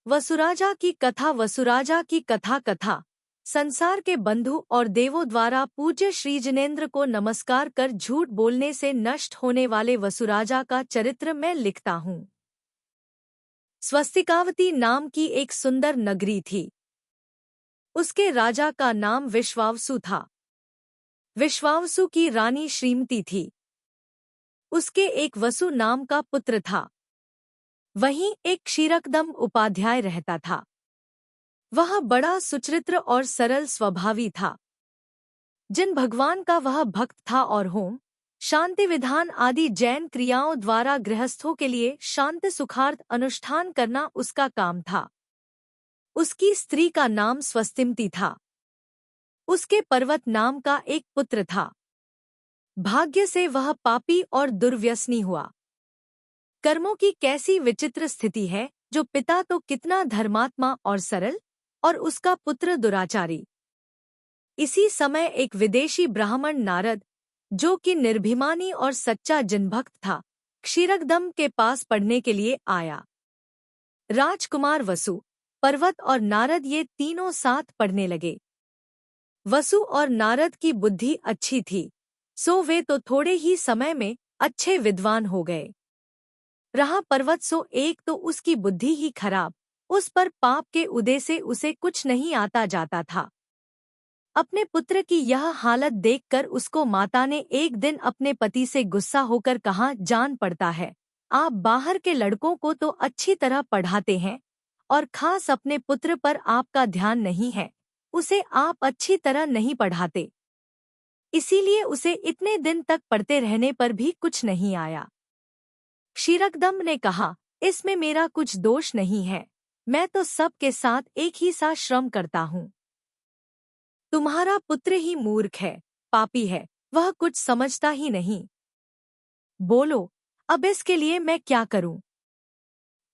वसुराजा की कथा। वसुराजा की कथा। कथा संसार के बंधु और देवों द्वारा पूज्य श्री जिनेंद्र को नमस्कार कर झूठ बोलने से नष्ट होने वाले वसुराजा का चरित्र मैं लिखता हूँ। स्वस्तिकावती नाम की एक सुंदर नगरी थी। उसके राजा का नाम विश्वावसु था। विश्वावसु की रानी श्रीमती थी। उसके एक वसु नाम का पुत्र था। वहीं एक क्षीरकदम उपाध्याय रहता था। वह बड़ा सुचरित्र और सरल स्वभावी था। जिन भगवान का वह भक्त था और होम, शांति विधान आदि जैन क्रियाओं द्वारा गृहस्थों के लिए शांत सुखार्थ अनुष्ठान करना उसका काम था। उसकी स्त्री का नाम स्वस्तिमती था। उसके पर्वत नाम का एक पुत्र था। भाग्य से वह पापी और दुर्व्यसनी हुआ। कर्मों की कैसी विचित्र स्थिति है, जो पिता तो कितना धर्मात्मा और सरल, और उसका पुत्र दुराचारी। इसी समय एक विदेशी ब्राह्मण नारद, जो कि निर्भिमानी और सच्चा जिनभक्त था, क्षीरकदम के पास पढ़ने के लिए आया। राजकुमार वसु, पर्वत और नारद ये तीनों साथ पढ़ने लगे। वसु और नारद की बुद्धि अच्छी थी, सो वे तो थोड़े ही समय में अच्छे विद्वान हो गए। रहा पर्वत, सो एक तो उसकी बुद्धि ही खराब, उस पर पाप के उदय से उसे कुछ नहीं आता जाता था। अपने पुत्र की यह हालत देखकर उसको माता ने एक दिन अपने पति से गुस्सा होकर कहा, जान पड़ता है आप बाहर के लड़कों को तो अच्छी तरह पढ़ाते हैं, और खास अपने पुत्र पर आपका ध्यान नहीं है। उसे आप अच्छी तरह नहीं पढ़ाते, इसीलिए उसे इतने दिन तक पढ़ते रहने पर भी कुछ नहीं आया। क्षीरकदम ने कहा, इसमें मेरा कुछ दोष नहीं है, मैं तो सबके साथ एक ही सा श्रम करता हूँ। तुम्हारा पुत्र ही मूर्ख है, पापी है, वह कुछ समझता ही नहीं। बोलो, अब इसके लिए मैं क्या करूं?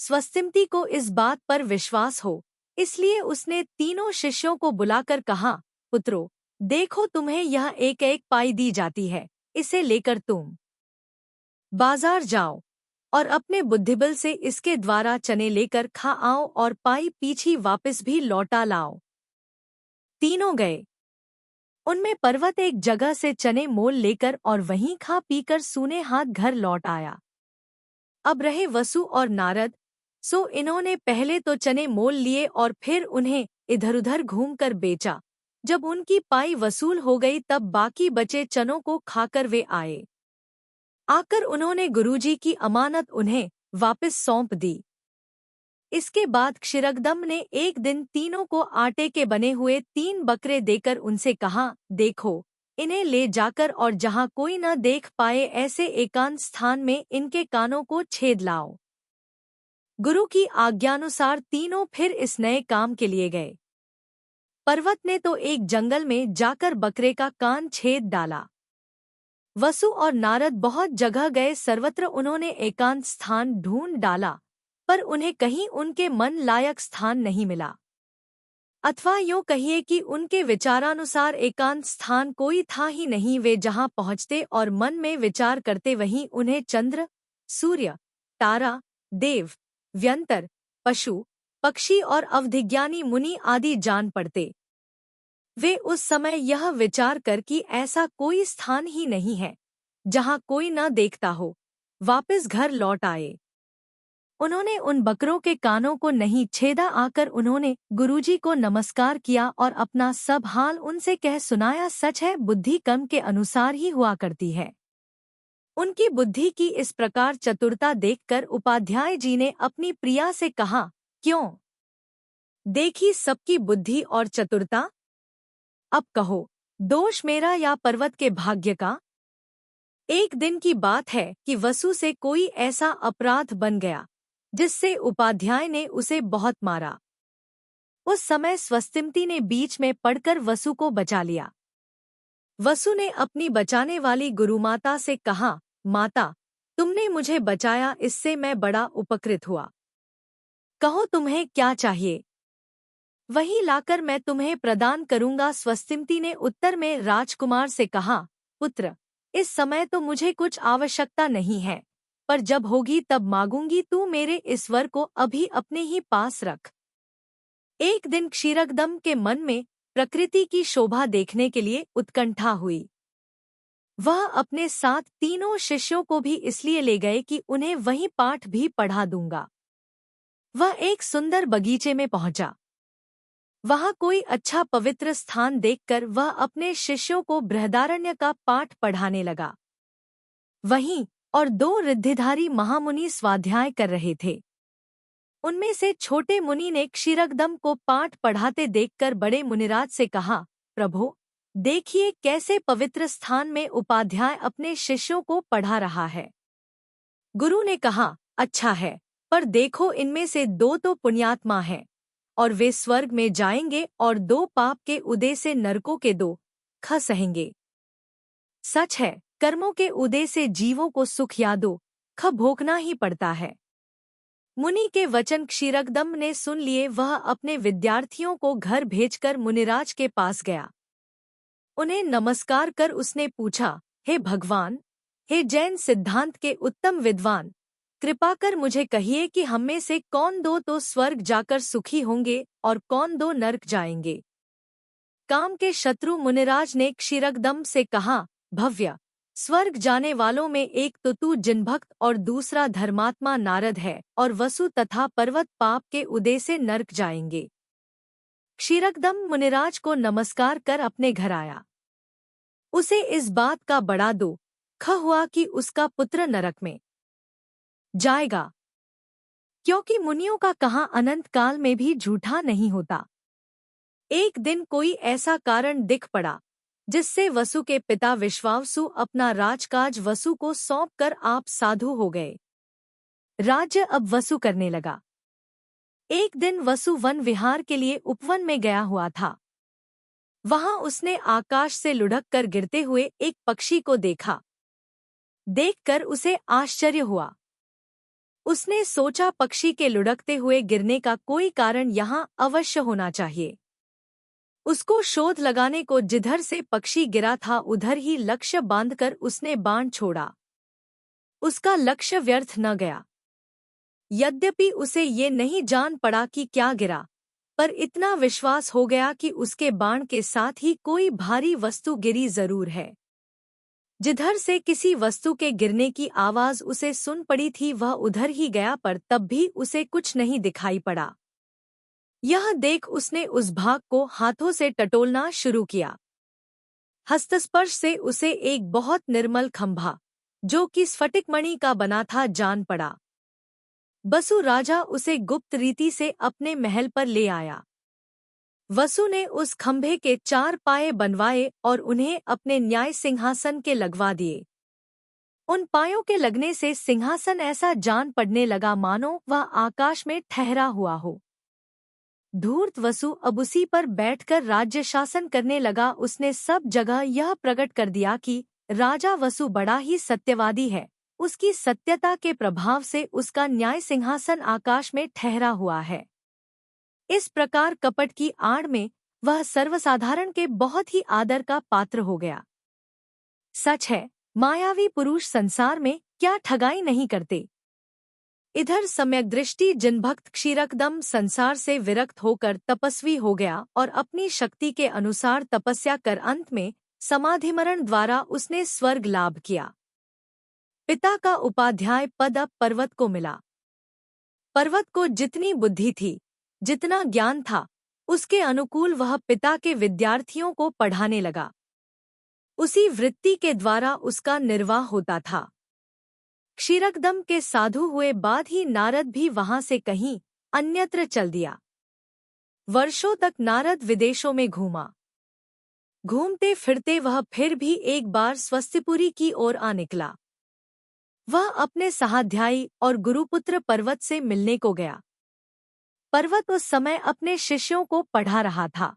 स्वस्तिमती को इस बात पर विश्वास हो, इसलिए उसने तीनों शिष्यों को बुलाकर कहा, पुत्रों, देखो तुम्हें यह एक एक पाई दी जाती है, इसे लेकर तुम बाजार जाओ और अपने बुद्धिबल से इसके द्वारा चने लेकर खा आओ और पाई पीछी वापस भी लौटा लाओ। तीनों गए। उनमें पर्वत एक जगह से चने मोल लेकर और वहीं खा पीकर सूने हाथ घर लौट आया। अब रहे वसु और नारद, सो इन्होंने पहले तो चने मोल लिए और फिर उन्हें इधर-उधर घूमकर बेचा। जब उनकी पाई वसूल हो गई तब बाकी बचे चनों को खाकर वे आए। आकर उन्होंने गुरुजी की अमानत उन्हें वापस सौंप दी। इसके बाद क्षीरकदम ने एक दिन तीनों को आटे के बने हुए 3 बकरे देकर उनसे कहा, देखो, इन्हें ले जाकर और जहाँ कोई न देख पाए ऐसे एकांत स्थान में इनके कानों को छेद लाओ। गुरु की आज्ञानुसार तीनों फिर इस नए काम के लिए गए। पर्वत ने तो एक जंगल में जाकर बकरे का कान छेद डाला। वसु और नारद बहुत जगह गए, सर्वत्र उन्होंने एकांत स्थान ढूंढ डाला, पर उन्हें कहीं उनके मन लायक स्थान नहीं मिला। अथवा यूं कहिए कि उनके विचारानुसार एकांत स्थान कोई था ही नहीं। वे जहां पहुंचते और मन में विचार करते वहीं उन्हें चंद्र, सूर्य, तारा, देव, व्यंतर, पशु, पक्षी और अवधिज्ञानी मुनि आदि जान पड़ते। वे उस समय यह विचार कर कि ऐसा कोई स्थान ही नहीं है जहां कोई न देखता हो, वापस घर लौट आए। उन्होंने उन बकरों के कानों को नहीं छेदा। आकर उन्होंने गुरुजी को नमस्कार किया और अपना सब हाल उनसे कह सुनाया। सच है, बुद्धि कर्म के अनुसार ही हुआ करती है। उनकी बुद्धि की इस प्रकार चतुरता देखकर उपाध्याय जी ने अपनी प्रिया से कहा, क्यों, देखी सबकी बुद्धि और चतुरता? अब कहो, दोष मेरा या पर्वत के भाग्य का? एक दिन की बात है कि वसु से कोई ऐसा अपराध बन गया जिससे उपाध्याय ने उसे बहुत मारा। उस समय स्वस्तिमती ने बीच में पड़कर वसु को बचा लिया। वसु ने अपनी बचाने वाली गुरुमाता से कहा, माता, तुमने मुझे बचाया, इससे मैं बड़ा उपकृत हुआ। कहो तुम्हें क्या चाहिए, वही लाकर मैं तुम्हें प्रदान करूंगा। स्वस्तिमती ने उत्तर में राजकुमार से कहा, पुत्र, इस समय तो मुझे कुछ आवश्यकता नहीं है, पर जब होगी तब मांगूंगी। तू मेरे इस वर को अभी अपने ही पास रख, एक दिन क्षीरकदम के मन में प्रकृति की शोभा देखने के लिए उत्कंठा हुई। वह अपने साथ तीनों शिष्यों को भी इसलिए ले गए कि उन्हें वहीं पाठ भी पढ़ा दूंगा। वह एक सुंदर बगीचे में पहुंचा। वहां कोई अच्छा पवित्र स्थान देखकर वह अपने शिष्यों को बृहदारण्य का पाठ पढ़ाने लगा। वहीं और दो रिद्धिधारी महामुनि स्वाध्याय कर रहे थे। उनमें से छोटे मुनि ने क्षीरकदम को पाठ पढ़ाते देखकर बड़े मुनिराज से कहा, प्रभो, देखिए कैसे पवित्र स्थान में उपाध्याय अपने शिष्यों को पढ़ा रहा है। गुरु ने कहा, अच्छा है, पर देखो इनमें से दो तो पुण्यात्मा हैं और वे स्वर्ग में जाएंगे और दो पाप के उदय से नरकों के दो ख सहेंगे। सच है, कर्मों के उदय से जीवों को सुख या दो ख भोगना ही पड़ता है। मुनि के वचन क्षीरकदम ने सुन लिए। वह अपने विद्यार्थियों को घर भेजकर मुनिराज के पास गया। उन्हें नमस्कार कर उसने पूछा, हे भगवान, हे जैन सिद्धांत के उत्तम विद्वान, कृपा कर मुझे कहिए कि हम में से कौन दो तो स्वर्ग जाकर सुखी होंगे और कौन दो नरक जाएंगे। काम के शत्रु मुनिराज ने क्षीरकदम से कहा, भव्य, स्वर्ग जाने वालों में एक तो तू जिनभक्त और दूसरा धर्मात्मा नारद है, और वसु तथा पर्वत पाप के उदय से नरक जाएंगे। क्षीरकदम मुनिराज को नमस्कार कर अपने घर आया। उसे इस बात का बड़ा दुख हुआ कि उसका पुत्र नरक में जाएगा, क्योंकि मुनियों का कहा अनंत काल में भी झूठा नहीं होता। एक दिन कोई ऐसा कारण दिख पड़ा जिससे वसु के पिता विश्वावसु अपना राजकाज वसु को सौंपकर आप साधु हो गए। राज्य अब वसु करने लगा। एक दिन वसु वन विहार के लिए उपवन में गया हुआ था। वहां उसने आकाश से लुढ़क कर गिरते हुए एक पक्षी को देखा। देखकर उसे आश्चर्य हुआ। उसने सोचा, पक्षी के लुढ़कते हुए गिरने का कोई कारण यहाँ अवश्य होना चाहिए। उसको शोध लगाने को जिधर से पक्षी गिरा था उधर ही लक्ष्य बांधकर उसने बाण छोड़ा। उसका लक्ष्य व्यर्थ न गया। यद्यपि उसे ये नहीं जान पड़ा कि क्या गिरा, पर इतना विश्वास हो गया कि उसके बाण के साथ ही कोई भारी वस्तु गिरी जरूर है। जिधर से किसी वस्तु के गिरने की आवाज उसे सुन पड़ी थी वह उधर ही गया, पर तब भी उसे कुछ नहीं दिखाई पड़ा। यह देख उसने उस भाग को हाथों से टटोलना शुरू किया। हस्तस्पर्श से उसे एक बहुत निर्मल खंभा, जो कि स्फटिकमणि का बना था, जान पड़ा। वसु राजा उसे गुप्त रीति से अपने महल पर ले आया। वसु ने उस खंभे के 4 पाये बनवाए और उन्हें अपने न्याय सिंहासन के लगवा दिए। उन पायों के लगने से सिंहासन ऐसा जान पड़ने लगा मानो वह आकाश में ठहरा हुआ हो। धूर्त वसु अब उसी पर बैठकर राज्य शासन करने लगा। उसने सब जगह यह प्रकट कर दिया कि राजा वसु बड़ा ही सत्यवादी है। उसकी सत्यता के प्रभाव से उसका न्याय सिंहासन आकाश में ठहरा हुआ है। इस प्रकार कपट की आड़ में वह सर्वसाधारण के बहुत ही आदर का पात्र हो गया। सच है, मायावी पुरुष संसार में क्या ठगाई नहीं करते। इधर सम्यक दृष्टि जिनभक्त क्षीरकदम संसार से विरक्त होकर तपस्वी हो गया और अपनी शक्ति के अनुसार तपस्या कर अंत में समाधिमरण द्वारा उसने स्वर्ग लाभ किया। पिता का उपाध्याय पद अब पर्वत को मिला। पर्वत को जितनी बुद्धि थी, जितना ज्ञान था, उसके अनुकूल वह पिता के विद्यार्थियों को पढ़ाने लगा। उसी वृत्ति के द्वारा उसका निर्वाह होता था। क्षीरकदम के साधु हुए बाद ही नारद भी वहां से कहीं अन्यत्र चल दिया। वर्षों तक नारद विदेशों में घूमा। घूमते फिरते वह फिर भी एक बार स्वस्तिपुरी की ओर आ निकला। वह अपने सहाध्यायी और गुरुपुत्र पर्वत से मिलने को गया। पर्वत उस समय अपने शिष्यों को पढ़ा रहा था।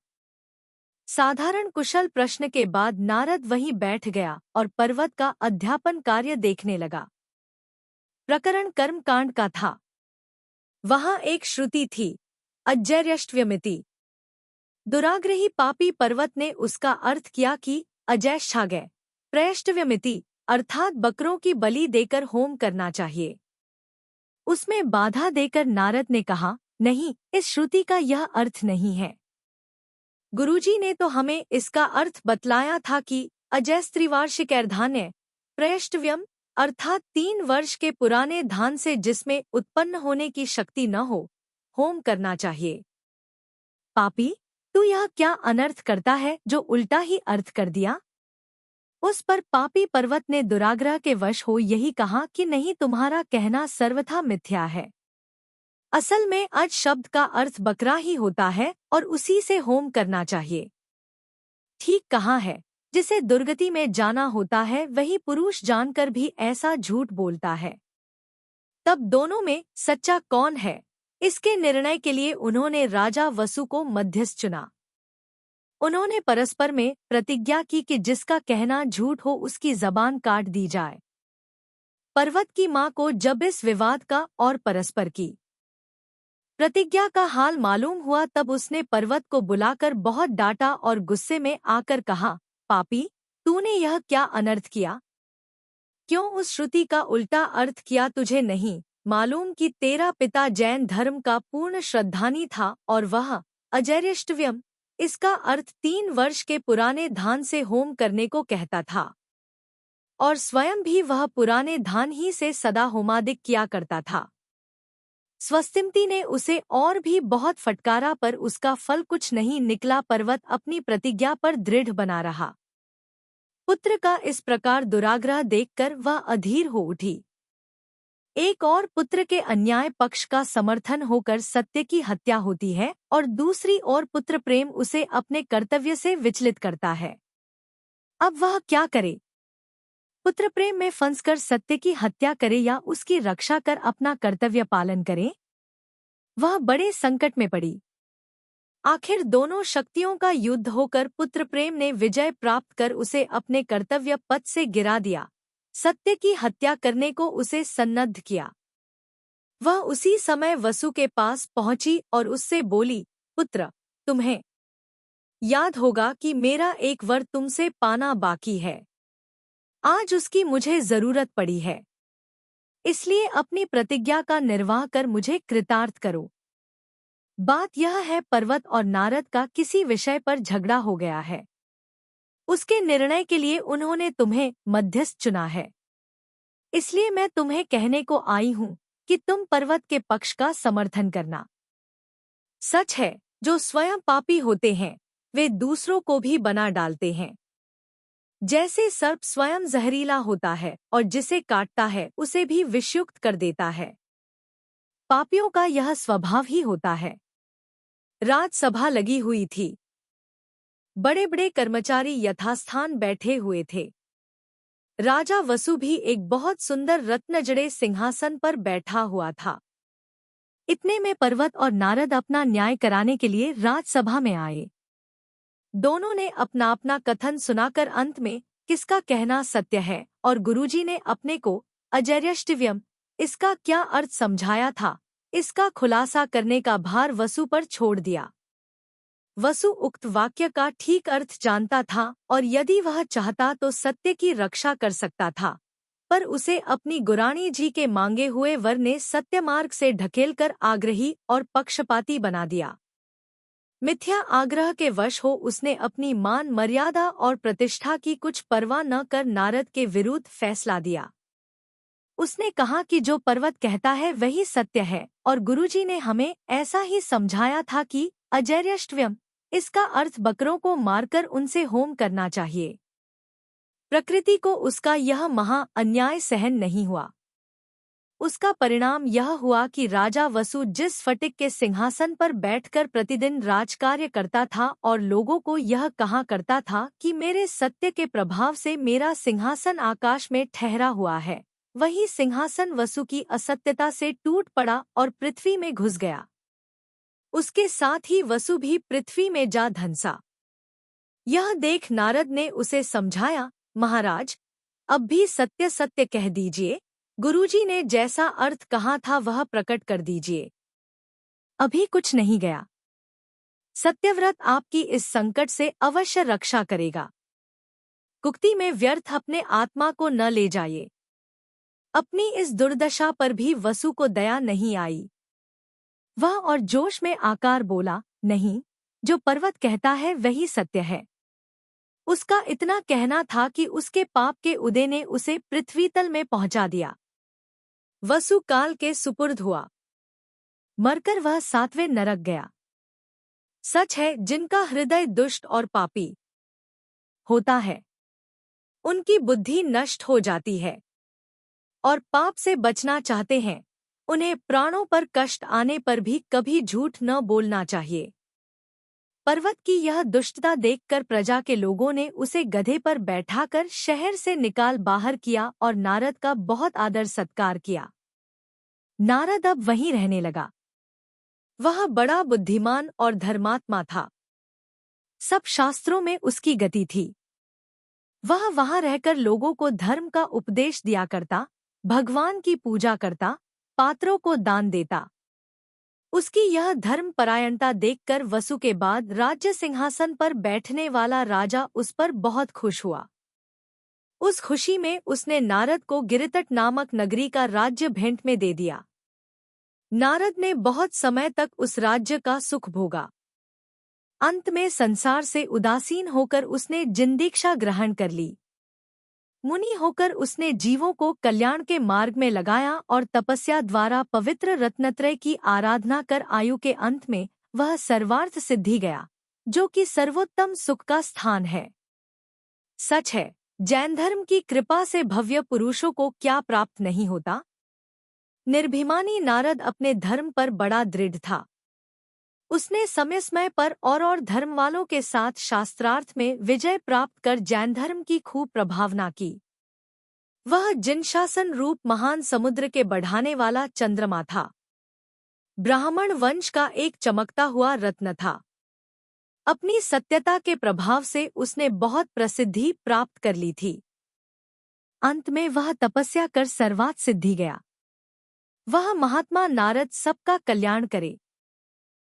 साधारण कुशल प्रश्न के बाद नारद वहीं बैठ गया और पर्वत का अध्यापन कार्य देखने लगा। प्रकरण कर्मकांड का था। वहां एक श्रुति थी, अजैर्यष्ट्व्यमिति। दुराग्रही पापी पर्वत ने उसका अर्थ किया कि अजैष्ठागय प्रयष्ट्व्यमिति, अर्थात बकरों की बलि देकर होम करना चाहिए। उसमें बाधा देकर नारद ने कहा, नहीं, इस श्रुति का यह अर्थ नहीं है। गुरुजी ने तो हमें इसका अर्थ बतलाया था कि अजैस्त्रिवार्षिकैर्धान्य प्रयष्टव्यम अर्थात 3 वर्ष के पुराने धान से जिसमें उत्पन्न होने की शक्ति न हो, होम करना चाहिए। पापी, तू यह क्या अनर्थ करता है जो उल्टा ही अर्थ कर दिया? उस पर पापी पर्वत ने दुराग्रह के वश हो यही कहा कि नहीं, तुम्हारा कहना सर्वथा मिथ्या है। असल में अज शब्द का अर्थ बकरा ही होता है और उसी से होम करना चाहिए। ठीक कहा है, जिसे दुर्गति में जाना होता है वही पुरुष जानकर भी ऐसा झूठ बोलता है। तब दोनों में सच्चा कौन है, इसके निर्णय के लिए उन्होंने राजा वसु को मध्यस्थ चुना। उन्होंने परस्पर में प्रतिज्ञा की कि जिसका कहना झूठ हो उसकी जबान काट दी जाए। पर्वत की मां को जब इस विवाद का और परस्पर की प्रतिज्ञा का हाल मालूम हुआ तब उसने पर्वत को बुलाकर बहुत डांटा और गुस्से में आकर कहा, पापी, तूने यह क्या अनर्थ किया? क्यों उस श्रुति का उल्टा अर्थ किया? तुझे नहीं मालूम कि तेरा पिता जैन धर्म का पूर्ण श्रद्धानी था और वह अजैर्यष्टव्यम इसका अर्थ 3 वर्ष के पुराने धान से होम करने को कहता था और स्वयं भी वह पुराने धान ही से सदा होमादिक किया करता था। स्वस्तिमती ने उसे और भी बहुत फटकारा पर उसका फल कुछ नहीं निकला। पर्वत अपनी प्रतिज्ञा पर दृढ़ बना रहा। पुत्र का इस प्रकार दुराग्रह देखकर वह अधीर हो उठी। एक और पुत्र के अन्याय पक्ष का समर्थन होकर सत्य की हत्या होती है और दूसरी ओर पुत्र प्रेम उसे अपने कर्तव्य से विचलित करता है। अब वह क्या करे? पुत्र प्रेम में फंसकर सत्य की हत्या करे या उसकी रक्षा कर अपना कर्तव्य पालन करे? वह बड़े संकट में पड़ी। आखिर दोनों शक्तियों का युद्ध होकर पुत्र प्रेम ने विजय प्राप्त कर उसे अपने कर्तव्य पथ से गिरा दिया। सत्य की हत्या करने को उसे सन्नद्ध किया। वह उसी समय वसु के पास पहुंची और उससे बोली, पुत्र, तुम्हें याद होगा कि मेरा एक वर तुमसे पाना बाकी है। आज उसकी मुझे जरूरत पड़ी है, इसलिए अपनी प्रतिज्ञा का निर्वाह कर मुझे कृतार्थ करो। बात यह है, पर्वत और नारद का किसी विषय पर झगड़ा हो गया है। उसके निर्णय के लिए उन्होंने तुम्हें मध्यस्थ चुना है। इसलिए मैं तुम्हें कहने को आई हूं कि तुम पर्वत के पक्ष का समर्थन करना। सच है, जो स्वयं पापी होते हैं वे दूसरों को भी बना डालते हैं। जैसे सर्प स्वयं जहरीला होता है और जिसे काटता है उसे भी विषयुक्त कर देता है, पापियों का यह स्वभाव ही होता है। राजसभा लगी हुई थी। बड़े बड़े कर्मचारी यथास्थान बैठे हुए थे। राजा वसु भी एक बहुत सुंदर रत्नजड़े सिंहासन पर बैठा हुआ था। इतने में पर्वत और नारद अपना न्याय कराने के लिए राजसभा में आए। दोनों ने अपना अपना कथन सुनाकर अंत में किसका कहना सत्य है और गुरुजी ने अपने को अजैर्यष्टव्यम इसका क्या अर्थ समझाया था, इसका खुलासा करने का भार वसु पर छोड़ दिया। वसु उक्त वाक्य का ठीक अर्थ जानता था और यदि वह चाहता तो सत्य की रक्षा कर सकता था, पर उसे अपनी गुराणी जी के मांगे हुए वर ने सत्य मार्ग से ढकेलकर आग्रही और पक्षपाती बना दिया। मिथ्या आग्रह के वश हो उसने अपनी मान मर्यादा और प्रतिष्ठा की कुछ परवाह न कर नारद के विरुद्ध फैसला दिया। उसने कहा कि जो पर्वत कहता है वही सत्य है और गुरुजी ने हमें ऐसा ही समझाया था कि अजैर्यष्टव्यम इसका अर्थ बकरों को मारकर उनसे होम करना चाहिए। प्रकृति को उसका यह महा अन्याय सहन नहीं हुआ। उसका परिणाम यह हुआ कि राजा वसु जिस फटिक के सिंहासन पर बैठकर प्रतिदिन राजकार्य करता था और लोगों को यह कहा करता था कि मेरे सत्य के प्रभाव से मेरा सिंहासन आकाश में ठहरा हुआ है, वही सिंहासन वसु की असत्यता से टूट पड़ा और पृथ्वी में घुस गया। उसके साथ ही वसु भी पृथ्वी में जा धंसा। यह देख नारद ने उसे समझाया, महाराज, अब भी सत्य सत्य कह दीजिए। गुरुजी ने जैसा अर्थ कहा था वह प्रकट कर दीजिए। अभी कुछ नहीं गया। सत्यव्रत आपकी इस संकट से अवश्य रक्षा करेगा। कुक्ति में व्यर्थ अपने आत्मा को न ले जाइए। अपनी इस दुर्दशा पर भी वसु को दया नहीं आई। वह और जोश में आकर बोला, नहीं, जो पर्वत कहता है वही सत्य है। उसका इतना कहना था कि उसके पाप के उदय ने उसे पृथ्वी तल में पहुंचा दिया। वसु काल के सुपुर्द हुआ, मरकर वह 7वें नरक गया। सच है, जिनका हृदय दुष्ट और पापी होता है उनकी बुद्धि नष्ट हो जाती है, और पाप से बचना चाहते हैं उन्हें प्राणों पर कष्ट आने पर भी कभी झूठ न बोलना चाहिए। पर्वत की यह दुष्टता देखकर प्रजा के लोगों ने उसे गधे पर बैठाकर शहर से निकाल बाहर किया और नारद का बहुत आदर सत्कार किया। नारद अब वहीं रहने लगा। वह बड़ा बुद्धिमान और धर्मात्मा था। सब शास्त्रों में उसकी गति थी। वह वहां रहकर लोगों को धर्म का उपदेश दिया करता, भगवान की पूजा करता, पात्रों को दान देता। उसकी यह धर्मपरायणता देखकर वसु के बाद राज्य सिंहासन पर बैठने वाला राजा उस पर बहुत खुश हुआ। उस खुशी में उसने नारद को गिरितट नामक नगरी का राज्य भेंट में दे दिया। नारद ने बहुत समय तक उस राज्य का सुख भोगा। अंत में संसार से उदासीन होकर उसने जिंदीक्षा ग्रहण कर ली। मुनि होकर उसने जीवों को कल्याण के मार्ग में लगाया और तपस्या द्वारा पवित्र रत्नत्रय की आराधना कर आयु के अंत में वह सर्वार्थ सिद्धि गया, जो कि सर्वोत्तम सुख का स्थान है। सच है, जैन धर्म की कृपा से भव्य पुरुषों को क्या प्राप्त नहीं होता। निर्भिमानी नारद अपने धर्म पर बड़ा दृढ़ था। उसने समय समय पर और धर्म वालों के साथ शास्त्रार्थ में विजय प्राप्त कर जैन धर्म की खूब प्रभावना की। वह जिनशासन रूप महान समुद्र के बढ़ाने वाला चंद्रमा था। ब्राह्मण वंश का एक चमकता हुआ रत्न था। अपनी सत्यता के प्रभाव से उसने बहुत प्रसिद्धि प्राप्त कर ली थी। अंत में वह तपस्या कर सर्वात सिद्धि गया। वह महात्मा नारद सबका कल्याण करे।